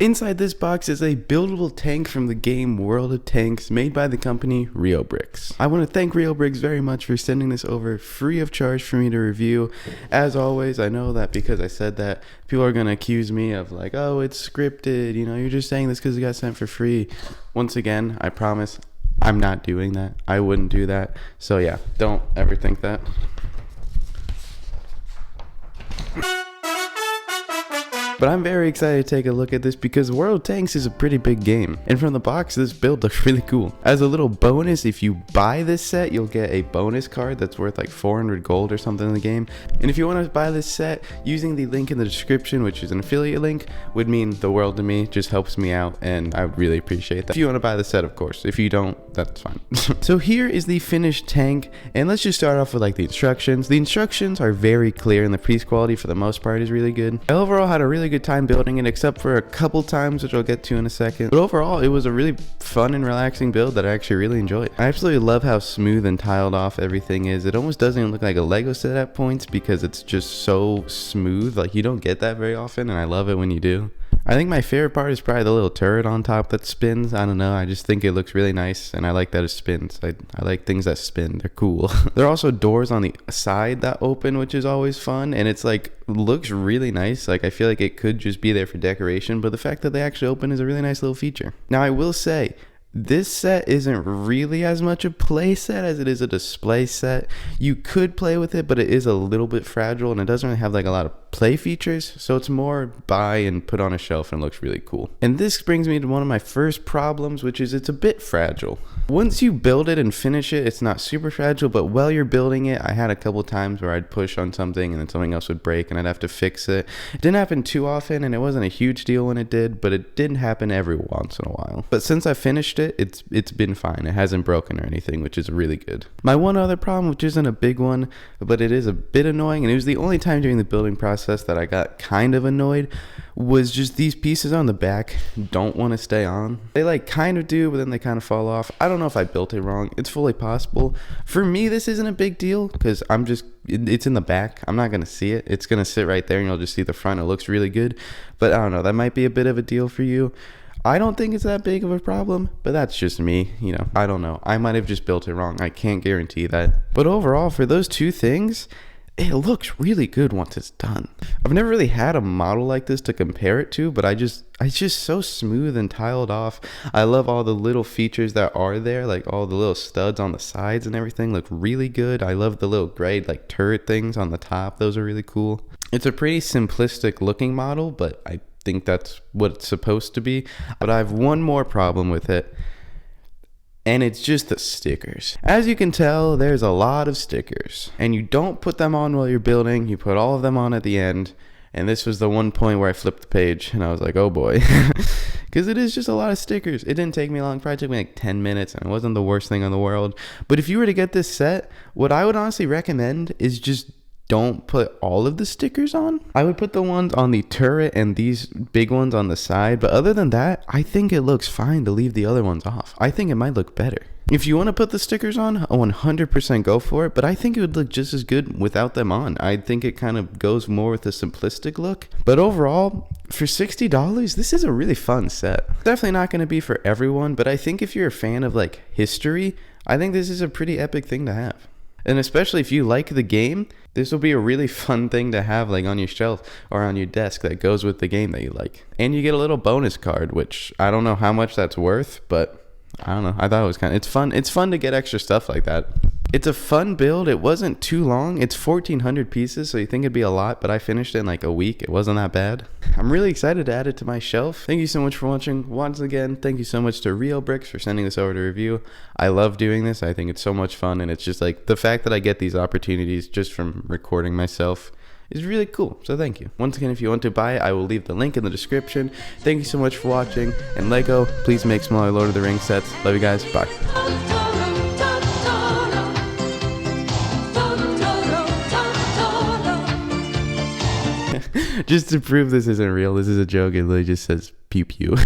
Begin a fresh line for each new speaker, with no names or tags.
Inside this box is a buildable tank from the game World of Tanks made by the company Reobrix. I want to thank Reobrix very much for sending this over free of charge for me to review. As always, I know that because I said that, people are going to accuse me of like, oh, it's scripted, you know, you're just saying this because it got sent for free. Once again, I promise I'm not doing that. I wouldn't do that. So yeah, don't ever think that. But I'm very excited to take a look at this because World of Tanks is a pretty big game. And from the box, this build looks really cool. As a little bonus, if you buy this set, you'll get a bonus card that's worth like 400 gold or something in the game. And if you want to buy this set, using the link in the description, which is an affiliate link, would mean the world to me. Just helps me out and I would really appreciate that. If you want to buy the set, of course. If you don't, that's fine. So here is the finished tank. And let's just start off with like the instructions. The instructions are very clear and the piece quality for the most part is really good. I overall had a really good time building it, except for a couple times which I'll get to in a second, but overall it was a really fun and relaxing build that I actually really enjoyed. I absolutely love how smooth and tiled off everything is. It almost doesn't even look like a Lego set at points because it's just so smooth. Like, you don't get that very often and I love it when you do. I think my favorite part is probably the little turret on top that spins. I don't know, I just think it looks really nice and I like that it spins. I like things that spin, they're cool. There are also doors on the side that open, which is always fun, and it's like, looks really nice. Like, I feel like it could just be there for decoration, but the fact that they actually open is a really nice little feature. Now I will say, this set isn't really as much a play set as it is a display set. You could play with it, but it is a little bit fragile and it doesn't really have like a lot of play features, so it's more buy and put on a shelf and looks really cool. And this brings me to one of my first problems, which is it's a bit fragile. Once you build it and finish it, it's not super fragile, but while you're building it, I had a couple times where I'd push on something and then something else would break and I'd have to fix it. It didn't happen too often and it wasn't a huge deal when it did, but it didn't happen every once in a while. But since I finished it, it's been fine. It hasn't broken or anything, which is really good. My one other problem, which isn't a big one, but it is a bit annoying, and it was the only time during the building process that I got kind of annoyed, was just these pieces on the back don't want to stay on. They like kind of do, but then they kind of fall off. I don't know if I built it wrong. It's fully possible. For me, this isn't a big deal because it's in the back. I'm not going to see it. It's going to sit right there and you'll just see the front. It looks really good, but I don't know. That might be a bit of a deal for you. I don't think it's that big of a problem, but that's just me, you know, I don't know. I might have just built it wrong. I can't guarantee that. But overall, for those two things, it looks really good once it's done. I've never really had a model like this to compare it to, but it's just so smooth and tiled off. I love all the little features that are there, like all the little studs on the sides and everything look really good. I love the little gray like turret things on the top. Those are really cool. It's a pretty simplistic looking model, but I think that's what it's supposed to be. But I have one more problem with it, and it's just the stickers. As you can tell, there's a lot of stickers, and you don't put them on while you're building. You put all of them on at the end, and this was the one point where I flipped the page and I was like, oh boy. Because it is just a lot of stickers. It didn't take me long. It probably took me like 10 minutes and it wasn't the worst thing in the world. But if you were to get this set, what I would honestly recommend is just don't put all of the stickers on. I would put the ones on the turret and these big ones on the side, but other than that, I think it looks fine to leave the other ones off. I think it might look better. If you want to put the stickers on, 100% go for it, but I think it would look just as good without them on. I think it kind of goes more with a simplistic look, but overall, for $60, this is a really fun set. Definitely not going to be for everyone, but I think if you're a fan of like history, I think this is a pretty epic thing to have. And especially if you like the game, this will be a really fun thing to have like on your shelf or on your desk that goes with the game that you like. And you get a little bonus card, which I don't know how much that's worth, but I don't know. I thought it was it's fun. It's fun to get extra stuff like that. It's a fun build. It wasn't too long. It's 1,400 pieces, so you think it'd be a lot, but I finished it in like a week. It wasn't that bad. I'm really excited to add it to my shelf. Thank you so much for watching. Once again, thank you so much to Reobrix for sending this over to review. I love doing this. I think it's so much fun, and it's just like the fact that I get these opportunities just from recording myself is really cool. So thank you. Once again, if you want to buy it, I will leave the link in the description. Thank you so much for watching, and Lego, please make smaller Lord of the Rings sets. Love you guys. Bye. Just to prove this isn't real, this is a joke. It literally just says pew pew.